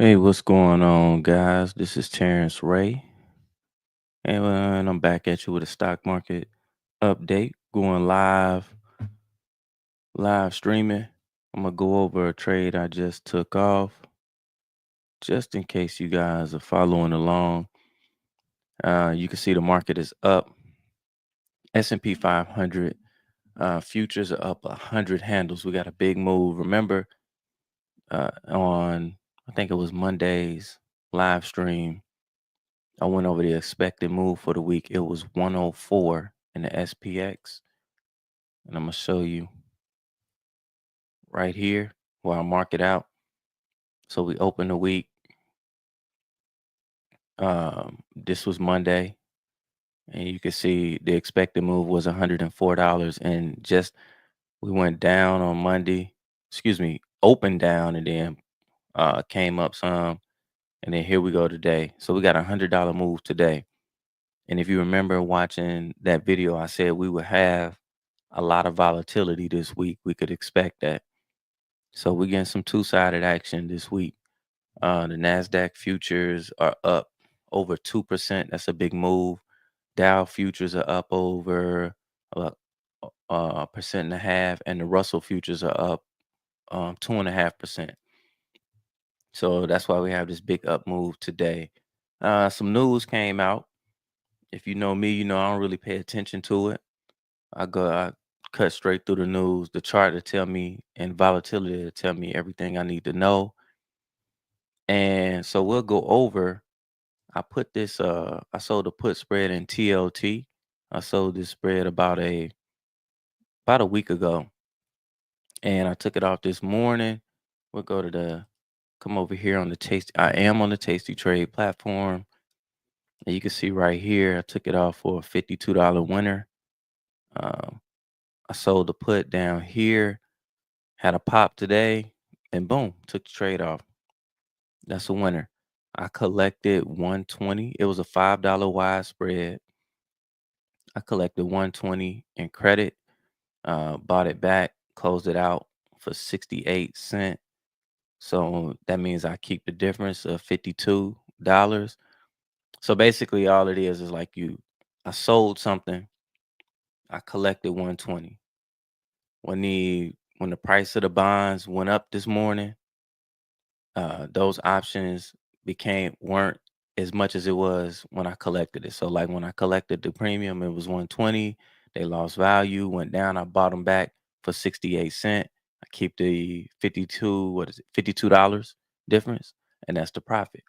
Hey, what's going on, guys? This is Terrence Ray, and I'm back at you with a stock market update. Going live streaming. I'm gonna go over a trade I just took off, just in case you guys are following along. You can see the market is up. S&P 500 futures are up 100 handles. We got a big move. Remember, on I think it was Monday's live stream. I went over the expected move for the week. It was 104 in the SPX. And I'm going to show you right here where I mark it out. So we open the week. This was Monday. And you can see the expected move was $104. And just we went down on Monday. Excuse me, opened down and then came up some. And then here we go today. So we got a $100 move today. And if you remember watching that video, I said we would have a lot of volatility this week. We could expect that. So we're getting some two-sided action this week. The NASDAQ futures are up over 2%. That's a big move. Dow futures are up over uh, a percent and a half, and the Russell futures are up 2.5%. So that's why we have this big up move today. Some news came out. If you know me, you know I don't really pay attention to it. I cut straight through the news, the chart to tell me, and volatility to tell me everything I need to know. And so we'll go over. I put this I sold a put spread in TLT. I sold this spread about a week ago. And I took it off this morning. We'll go to the come over here on the Tasty. I am on the Tasty Trade platform. And you can see right here, I took it off for a $52 winner. Um, I sold the put down here, had a pop today, and boom, took the trade off. That's a winner. I collected 120. It was a $5 wide spread. I collected 120 in credit, bought it back, closed it out for 68 cents. So that means I keep the difference of $52. So basically all it is like I sold something, I collected 120. When the price of the bonds went up this morning, those options weren't as much as it was when I collected it. So like when I collected the premium, it was 120. They lost value, went down. I bought them back for 68 cents. I keep the 52, what is it, $52 difference, and that's the profit.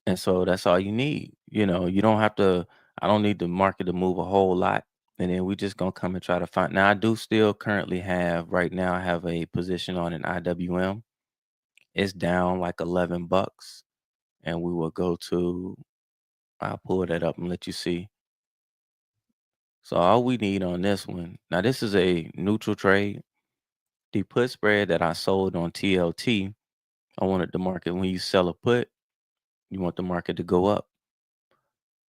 And so that's all you need. You don't have to, I don't need the market to move a whole lot. And then we just gonna come and try to find. Now I do still currently have right now I have a position on an IWM. It's down like $11, and we will go to. I'll pull that up and let you see. So all we need on this one. Now this is a neutral trade. The put spread that I sold on TLT, I wanted the market when you sell a put, you want the market to go up.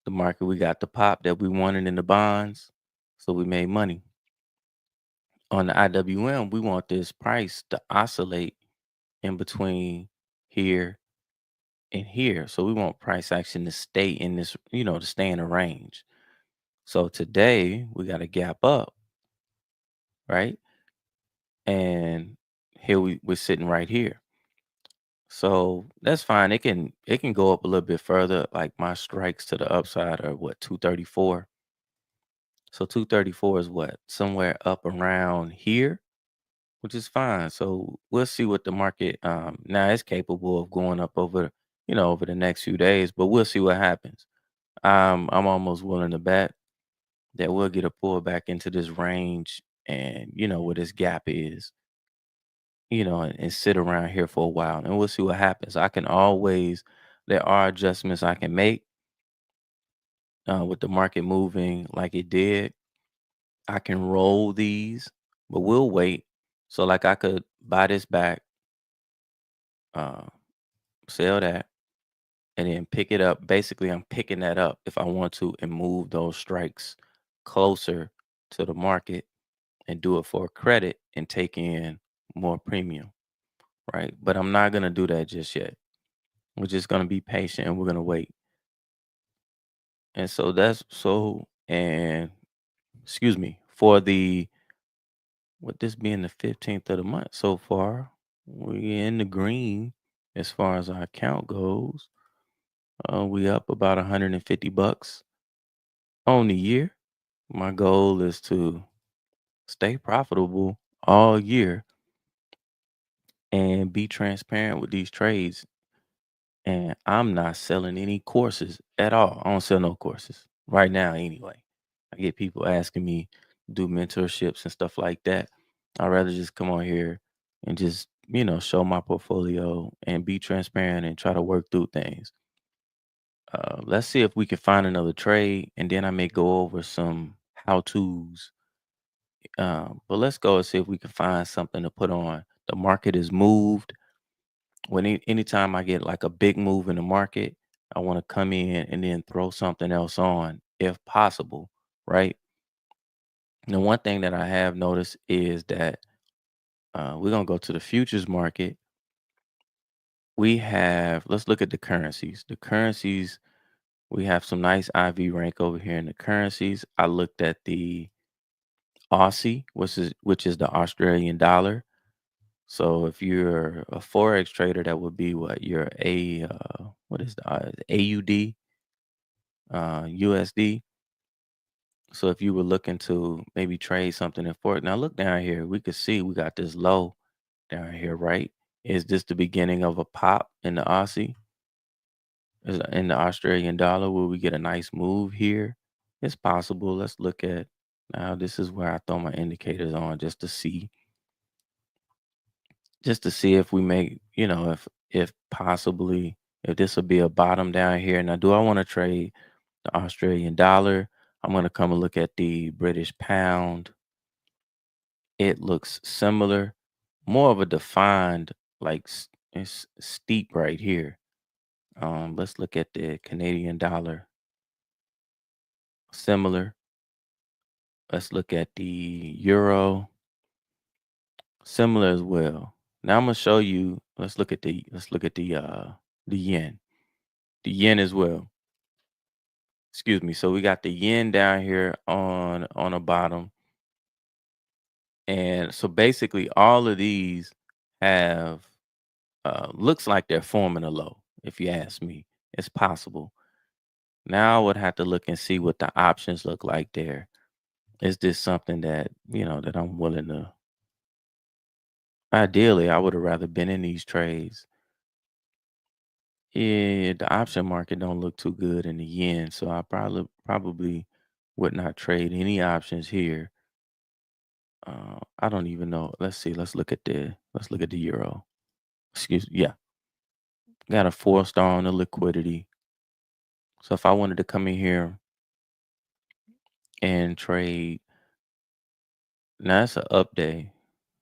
The market we got the pop that we wanted in the bonds, so we made money. On the IWM, we want this price to oscillate in between here and here. So we want price action to stay in this, to stay in a range. So today we got a gap up, right? And here we're sitting right here. So that's fine. It can go up a little bit further. Like my strikes to the upside are what, 234. So 234 is what? Somewhere up around here, which is fine. So we'll see what the market now is capable of going up over the next few days, but we'll see what happens. I'm almost willing to bet that we'll get a pull back into this range and where this gap is, and sit around here for a while and we'll see what happens. There are adjustments I can make with the market moving like it did. I can roll these, but we'll wait. So like I could buy this back, uh, sell that, and then pick it up. Basically, I'm picking that up if I want to and move those strikes closer to the market and do it for credit and take in more premium. right? But I'm not gonna do that just yet. We're just gonna be patient and we're gonna wait. And so that's so and excuse me, for the with this being the 15th of the month so far, we in the green as far as our account goes. We up about 150 bucks on the year. My goal is to stay profitable all year and be transparent with these trades. And I'm not selling any courses at all. I don't sell no courses right now, anyway. I get people asking me to do mentorships and stuff like that. I'd rather just come on here and just, show my portfolio and be transparent and try to work through things. Let's see if we can find another trade, and then I may go over some how to's. But let's go and see if we can find something to put on. The market is moved. Anytime I get like a big move in the market, I want to come in and then throw something else on if possible, right? And one thing that I have noticed is that we're gonna go to the futures market. Let's look at the currencies. The currencies, we have some nice IV rank over here in the currencies. I looked at the Aussie, which is the Australian dollar. So if you're a forex trader, that would be what your what is the AUD, USD. So if you were looking to maybe trade something in forex, now look down here, we could see we got this low down here, right? Is this the beginning of a pop in the Aussie? In the Australian dollar? Will we get a nice move here? It's possible. Let's look at now. This is where I throw my indicators on just to see if we make, if possibly if this will be a bottom down here. Now, do I want to trade the Australian dollar? I'm going to come and look at the British pound. It looks similar, more of a defined, like it's steep right here. Let's look at the Canadian dollar. Similar. Let's look at the euro. Similar as well. Now I'm gonna show you. Let's look at the yen. The yen as well. Excuse me. So we got the yen down here on the bottom. And so basically all of these have looks like they're forming a low, if you ask me. It's possible. Now I would have to look and see what the options look like there. Is this something that, that I'm willing to ideally I would have rather been in these trades. Yeah, the option market don't look too good in the yen, so I probably would not trade any options here. I don't even know. Let's see. Let's look at the euro. Yeah, got a 4 star on the liquidity. So if I wanted to come in here and trade, now it's an up day.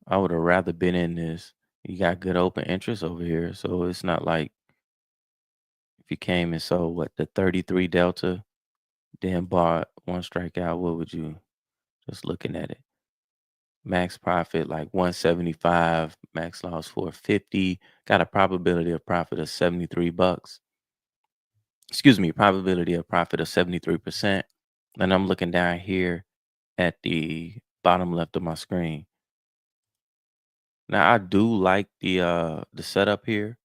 I would have rather been in this. You got good open interest over here, so it's not like if you came and sold what the 33 delta, then bought one strikeout. What would you just looking at it? Max profit like 175, max loss 450. Got a probability of profit of 73 bucks. Excuse me, probability of profit of 73%. And I'm looking down here at the bottom left of my screen. Now I do like the setup here.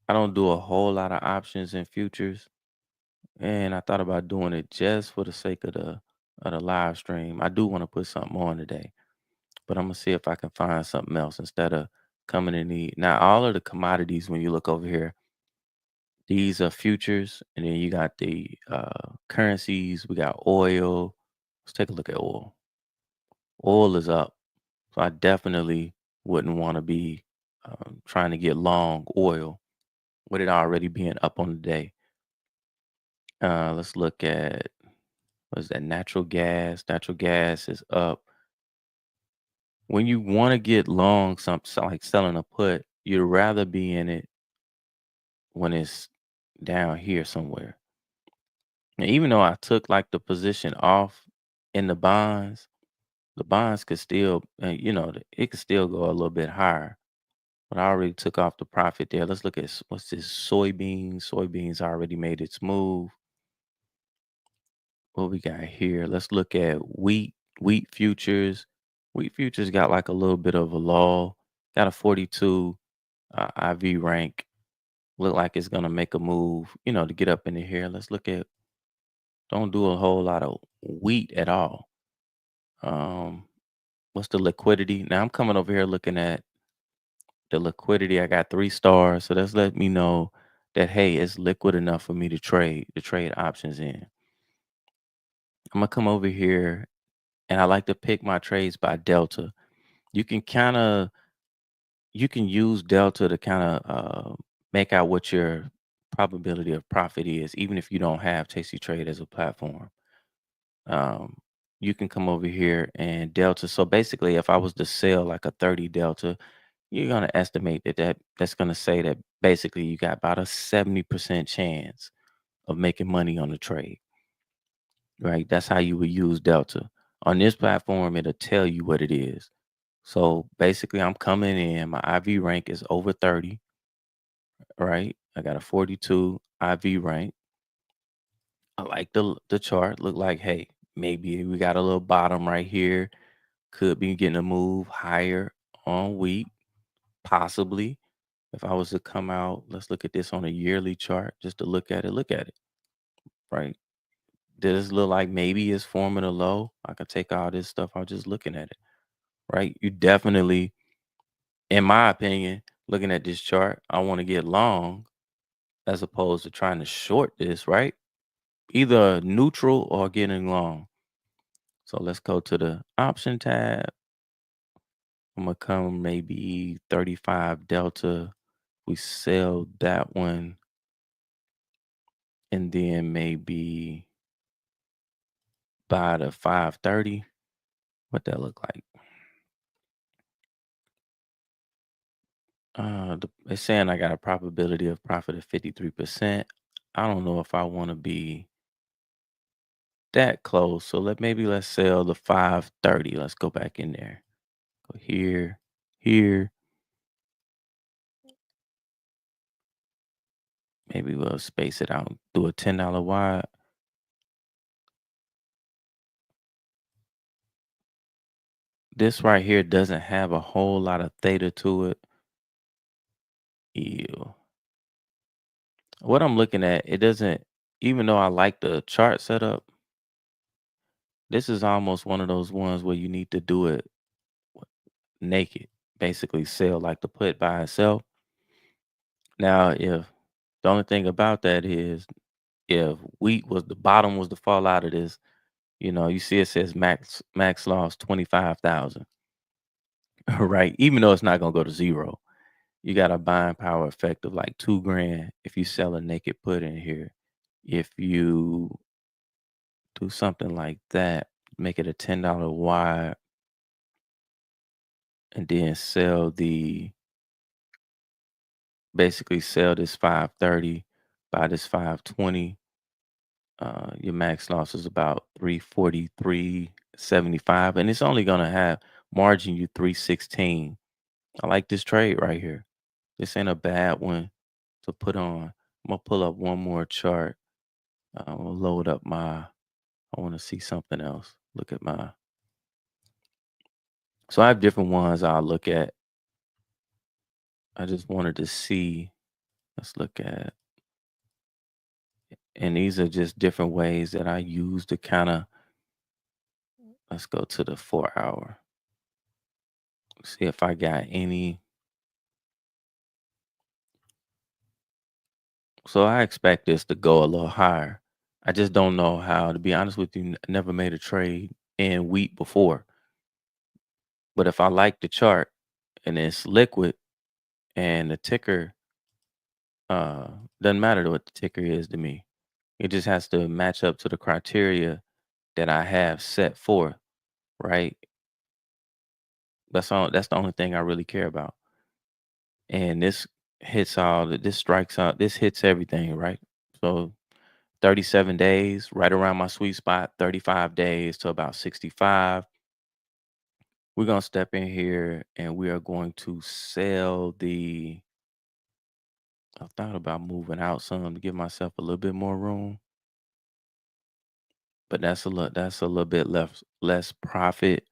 I don't do a whole lot of options and futures, and I thought about doing it just for the sake of the live stream. I do want to put something on today, but I'm gonna see if I can find something else instead of coming in the now all of the commodities when you look over here, these are futures, and then you got the currencies, we got oil. Let's take a look at oil. Oil is up. So I definitely wouldn't want to be trying to get long oil with it already being up on the day. Let's look at what's that? Natural gas. Natural gas is up. When you want to get long, like selling a put, you'd rather be in it when it's down here somewhere. And even though I took like the position off in the bonds could still, it could still go a little bit higher. but I already took off the profit there. Let's look at what's this soybeans. Soybeans already made its move. What we got here? Let's look at wheat. Wheat futures. Wheat futures got like a little bit of a lull. Got a 42 IV rank. Look like it's gonna make a move, to get up into here. Let's look at. Don't do a whole lot of wheat at all. Um, what's the liquidity? Now I'm coming over here looking at the liquidity. I got 3 stars, so that's let me know that hey, it's liquid enough for me to trade options in. I'm gonna come over here and I like to pick my trades by delta. You can kind of you can use delta to kind of make out what your probability of profit is, even if you don't have Tasty Trade as a platform. Um, you can come over here and delta. So basically, if I was to sell like a 30 delta, you're gonna estimate that's gonna say that basically you got about a 70% chance of making money on the trade, right? That's how you would use delta. On this platform, it'll tell you what it is. So basically, I'm coming in. My IV rank is over 30, right? I got a 42 IV rank. I like the chart. Look like, hey, maybe we got a little bottom right here. Could be getting a move higher on wheat, possibly. If I was to come out, let's look at this on a yearly chart just to look at it. Look at it, right? Does this look like maybe it's forming a low? I could take all this stuff out just looking at it, right? You definitely, in my opinion, looking at this chart, I want to get long as opposed to trying to short this, right? Either neutral or getting long. So let's go to the option tab. I'm gonna come maybe 35 delta. We sell that one, and then maybe buy the 530. What that look like? It's saying I got a probability of profit of 53%. I don't know if I want to be that close. So let's sell the 530. Let's go back in there. Go here, here. Maybe we'll space it out. Do a $10 wide. This right here doesn't have a whole lot of theta to it. Ew. What I'm looking at, it doesn't, even though I like the chart setup, this is almost one of those ones where you need to do it naked, basically sell like the put by itself. Now, if the only thing about that is if wheat was the bottom was to fall out of this, you see it says max loss 25,000, right? Even though it's not gonna go to zero, you got a buying power effect of like 2 grand if you sell a naked put in here. If you do something like that, make it a $10 wide, and then basically sell this 530, buy this 520. Your max loss is about 343.75, and it's only gonna have margin you 316. I like this trade right here. This ain't a bad one to put on. I'm gonna pull up one more chart. I'm gonna load up I want to see something else. Look at so I have different ones I'll look at. I just wanted to see. Let's look at, and these are just different ways that I use to kind of, let's go to the 4 hour. See if I got any. So I expect this to go a little higher. I just don't know how. To be honest with you, never made a trade in wheat before. But if I like the chart and it's liquid and the ticker, uh, doesn't matter what the ticker is to me. It just has to match up to the criteria that I have set forth, right? That's all. That's the only thing I really care about. And this strikes out. This hits everything, right? So 37 days, right around my sweet spot. 35 days to about 65. we're gonna step in here and we are going to sell the. I thought about moving out some to give myself a little bit more room, but that's a little bit less profit.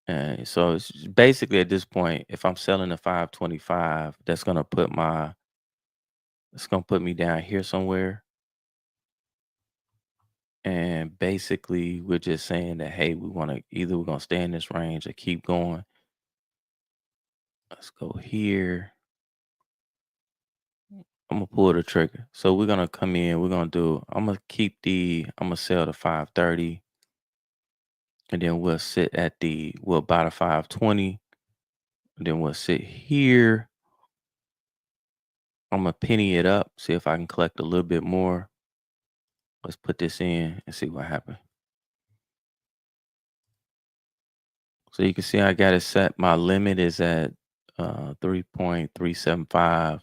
And so it's basically at this point, if I'm selling a 525, it's gonna put me down here somewhere. And basically we're just saying that hey, we're gonna stay in this range or keep going. Let's go here. I'm gonna pull the trigger. So we're gonna come in, I'm gonna sell the 530, and then we'll buy the 520, and then we'll sit here. I'm gonna penny it up, see if I can collect a little bit more. Let's put this in and see what happens. So you can see I got it set. My limit is at 3.375.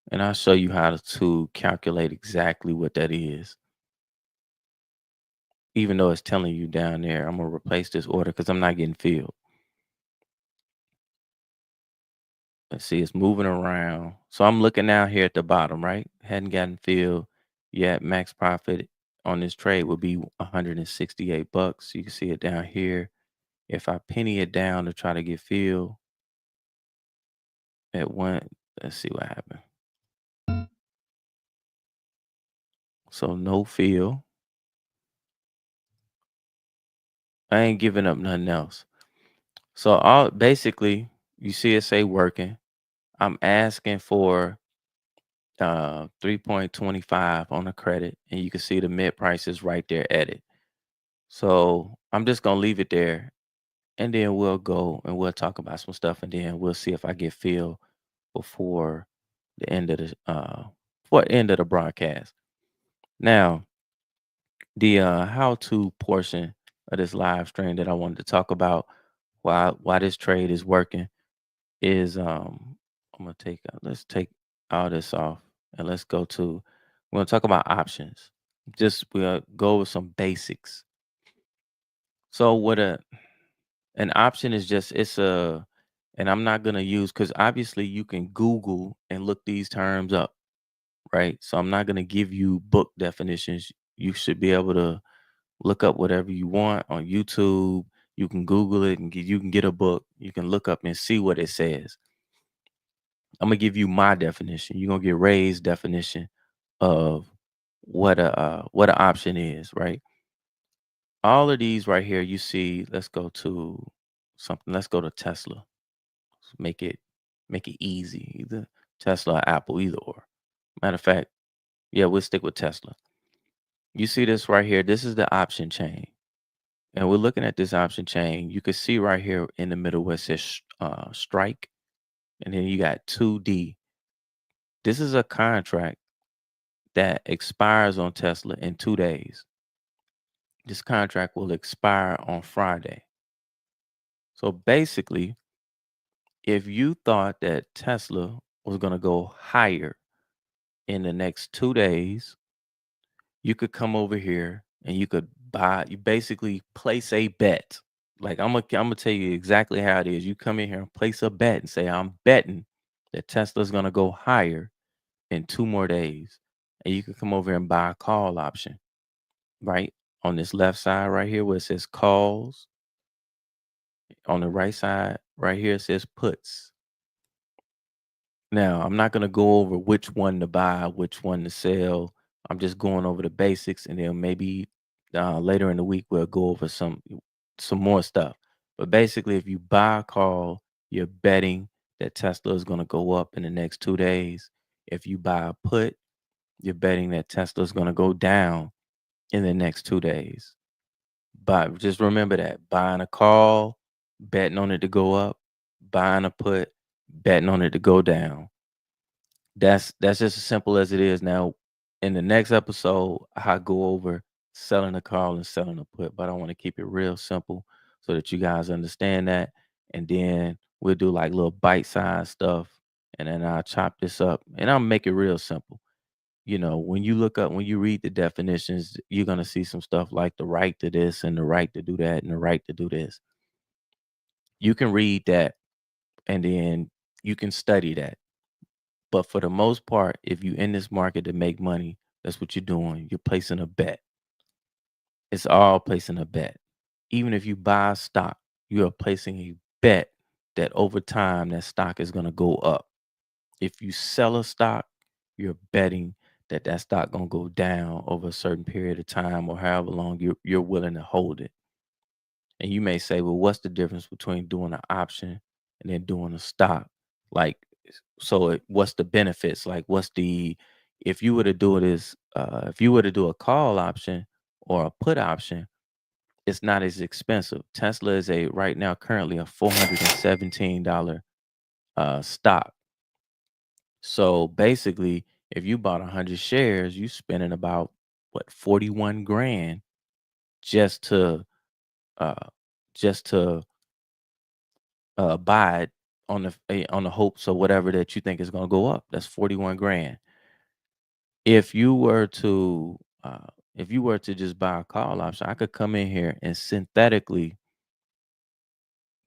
And I'll show you how to calculate exactly what that is. Even though it's telling you down there, I'm gonna replace this order because I'm not getting filled. Let's see, it's moving around. So I'm looking down here at the bottom, right? Hadn't gotten filled yet. Max profit on this trade would be 168 bucks. You can see it down here. If I penny it down to try to get filled at one, let's see what happened. So no fill. I ain't giving up nothing else. So all basically, you see it say working. I'm asking for 3.25 on the credit, and you can see the mid price is right there at it. So I'm just gonna leave it there, and then we'll go and we'll talk about some stuff, and then we'll see if I get filled before the end of the broadcast. Now, the how-to portion of this live stream that I wanted to talk about why this trade is working is let's take all this off and let's go to we're gonna talk about options. Just we'll go over some basics. So what an option is just it's a and I'm not gonna use because obviously you can Google and look these terms up, right? So I'm not gonna give you book definitions. You should be able to look up whatever you want on YouTube. You can Google it and you can get a book. You can look up and see what it says. I'm gonna give you my definition. You're gonna get Ray's definition of what an option is, right? All of these right here, you see. Let's go to something. Let's go to Tesla. Make it make it easy. Either Tesla or Apple, either or. Matter of fact, yeah, we'll stick with Tesla. You see this right here. This is the option chain, and we're looking at this option chain. You can see right here in the middle where it says strike, and then you got 2D. This is a contract that expires on Tesla in 2 days. This contract will expire on Friday. So basically, if you thought that Tesla was going to go higher in the next 2 days, you could come over here and you basically place a bet. Like I'm gonna tell you exactly how it is. You come in here and place a bet and say, I'm betting that Tesla's gonna go higher in 2 more days. And you could come over and buy a call option, right? On this left side right here where it says calls, on the right side right here it says puts. Now, I'm not going to go over which one to buy, which one to sell. I'm just going over the basics, and then maybe later in the week we'll go over some more stuff. But basically, if you buy a call, you're betting that Tesla is going to go up in the next 2 days. If you buy a put, you're betting that Tesla is going to go down in the next 2 days. But just remember that buying a call, betting on it to go up, buying a put, betting on it to go down. That's just as simple as it is. Now, in the next episode, I go over selling a call and selling a put, but I want to keep it real simple so that you guys understand that. And then we'll do like little bite-sized stuff, and then I'll chop this up and I'll make it real simple. When you read the definitions, you're gonna see some stuff like the right to this and the right to do that and the right to do this. You can read that and then you can study that. But for the most part, if you in this market to make money, that's what you're doing. You're placing a bet. It's all placing a bet. Even if you buy a stock, you are placing a bet that over time that stock is going to go up. If you sell a stock, you're betting that that stock going to go down over a certain period of time or however long you're willing to hold it. And you may say, well, what's the difference between doing an option and then doing a stock? Like, what's the benefits? Like, if you were to do this, if you were to do a call option or a put option, it's not as expensive. Tesla is right now currently a $417 stock. So basically, if you bought 100 shares, you spending about what 41 grand just to uh just to buy it on the hopes or whatever that you think is going to go up. That's 41 grand. If you were to just buy a call option, I could come in here and synthetically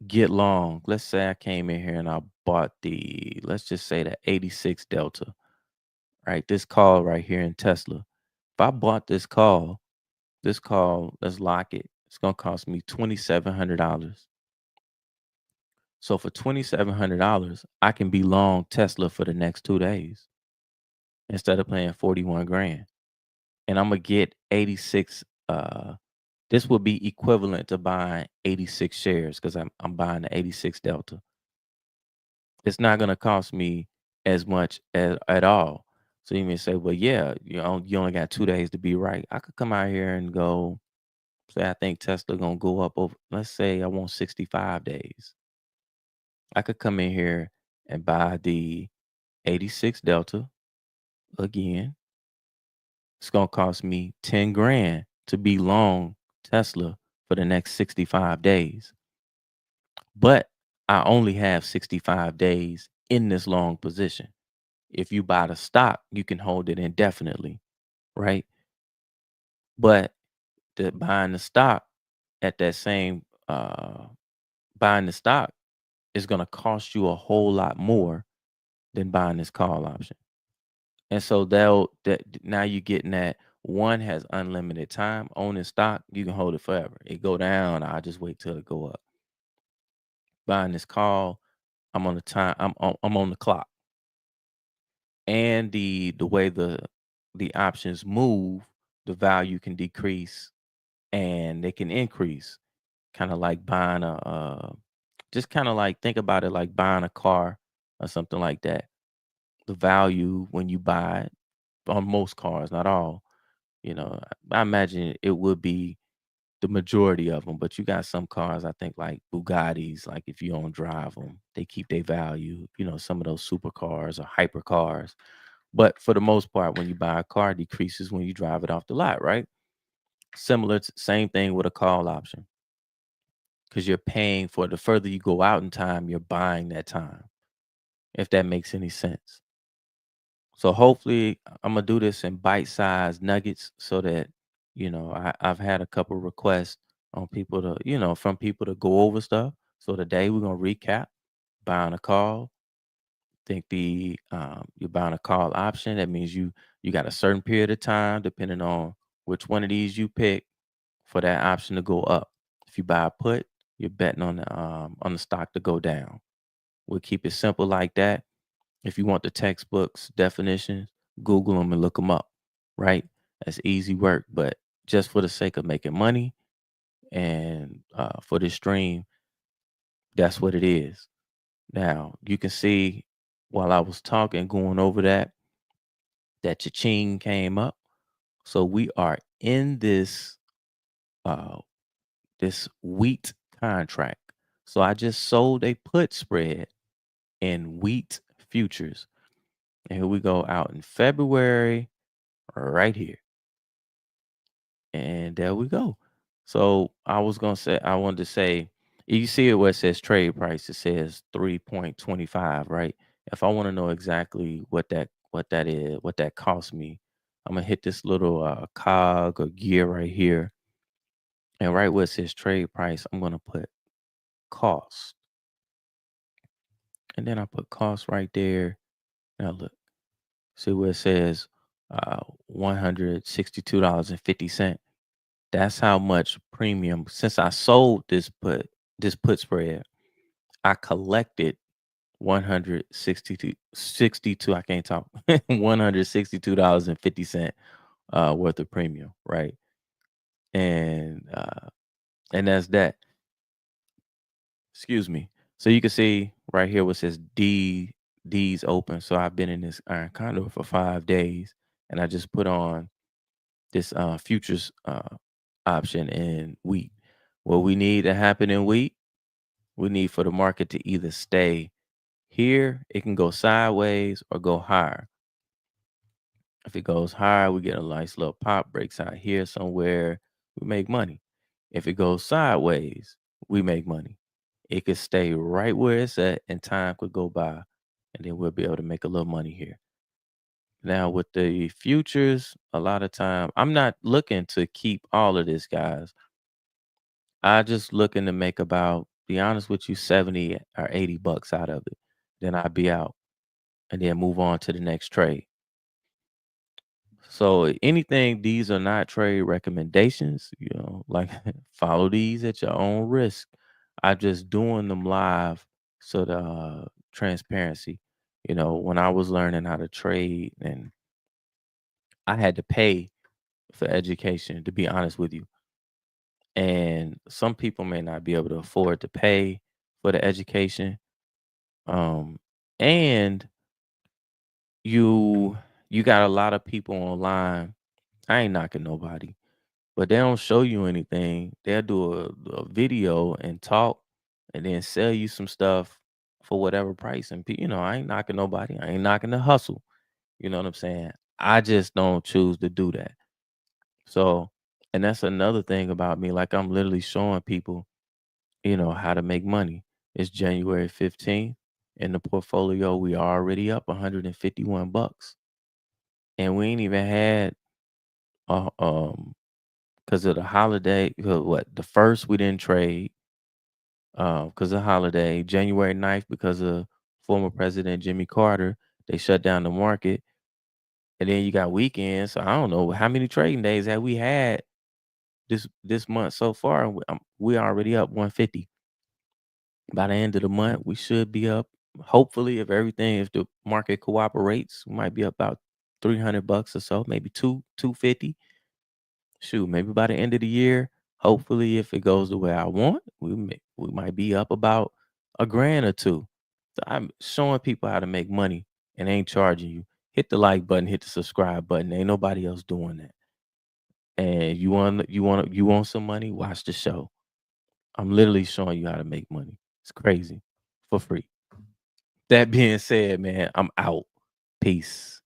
get long. Let's say I came in here and I bought let's just say the 86 Delta, right? This call right here in Tesla. If I bought this call, let's lock it. It's gonna cost me $2,700. So for $2,700, I can be long Tesla for the next 2 days instead of paying 41 grand. And I'm gonna get 86. This would be equivalent to buying 86 shares because I'm buying the 86 Delta. It's not gonna cost me as much at all. So you may say, well, yeah, you only got 2 days to be right. I could come out here and go, say I think Tesla gonna go up over, let's say I want 65 days. I could come in here and buy the 86 Delta again. It's gonna cost me 10 grand to be long Tesla for the next 65 days. But I only have 65 days in this long position. If you buy the stock, you can hold it indefinitely, right? But buying the stock at that same buying the stock is going to cost you a whole lot more than buying this call option. And so now you're getting that one has unlimited time. Owning stock, you can hold it forever. It go down, I'll just wait till it go up. Buying this call, I'm on the time. I'm on the clock. And the way the options move, the value can decrease and they can increase. Kind of like buying just kind of like think about it like buying a car or something like that. The value when you buy it on most cars, not all, I imagine it would be the majority of them, but you got some cars, I think like Bugattis, like if you don't drive them, they keep their value, some of those supercars or hypercars. But for the most part, when you buy a car, it decreases when you drive it off the lot, right? Same thing with a call option because you're paying for the further you go out in time, you're buying that time, if that makes any sense. So hopefully I'm gonna do this in bite-sized nuggets so that I've had a couple requests on people to from people to go over stuff. So today we're gonna recap buying a call. Think you're buying a call option. That means you got a certain period of time depending on which one of these you pick for that option to go up. If you buy a put, you're betting on the stock to go down. We'll keep it simple like that. If you want the textbooks, definitions, Google them and look them up, right? That's easy work, but just for the sake of making money and for this stream, that's what it is. Now, you can see while I was talking, going over that cha-ching came up. So we are in uh, this wheat contract. So I just sold a put spread in wheat futures. And here we go out in February, right here. And there we go. So I wanted to say, you see it where it says trade price, it says 3.25, right? If I want to know exactly what that is, what that cost me, I'm gonna hit this little cog or gear right here. And right where it says trade price, I'm gonna put cost. and then I put cost right there. Now look, see where it says $162.50. That's how much premium since I sold this put spread. I collected 162 62 I can't talk. $162.50 worth of premium, right? And that's that. Excuse me. So you can see right here what says D's open. So I've been in this iron condor for 5 days, and I just put on this futures option in wheat. What we need to happen in wheat, we need for the market to either stay here, it can go sideways or go higher. If it goes higher, we get a nice little pop, breaks out here somewhere, we make money. If it goes sideways, we make money. It could stay right where it's at and time could go by, and then we'll be able to make a little money here. Now with the futures, a lot of time I'm not looking to keep all of this, guys. I just looking to make about, be honest with you, 70 or 80 bucks out of it. Then I'd be out and then move on to the next trade. So anything, these are not trade recommendations, like follow these at your own risk. I just doing them live so the transparency. When I was learning how to trade and I had to pay for education, to be honest with you. And some people may not be able to afford to pay for the education. Um, and you got a lot of people online. I ain't knocking nobody, but they don't show you anything. They'll do a video and talk and then sell you some stuff for whatever price. And I ain't knocking nobody. I ain't knocking the hustle. You know what I'm saying? I just don't choose to do that. So, and that's another thing about me. Like I'm literally showing people, how to make money. It's January 15th. In the portfolio, we already up 151 bucks. And we ain't even had because of the holiday. What the first we didn't trade because of the holiday. January 9th because of former President Jimmy Carter, they shut down the market. And then you got weekends. So I don't know how many trading days have we had this month so far. We already up 150. By the end of the month, we should be up. Hopefully, if the market cooperates, we might be up about 300 bucks or so, maybe 250. Shoot, maybe by the end of the year, hopefully, if it goes the way I want, we might be up about a grand or two. So I'm showing people how to make money and ain't charging you. Hit the like button, hit the subscribe button. Ain't nobody else doing that. And you want some money? Watch the show. I'm literally showing you how to make money. It's crazy for free. That being said, man, I'm out. Peace.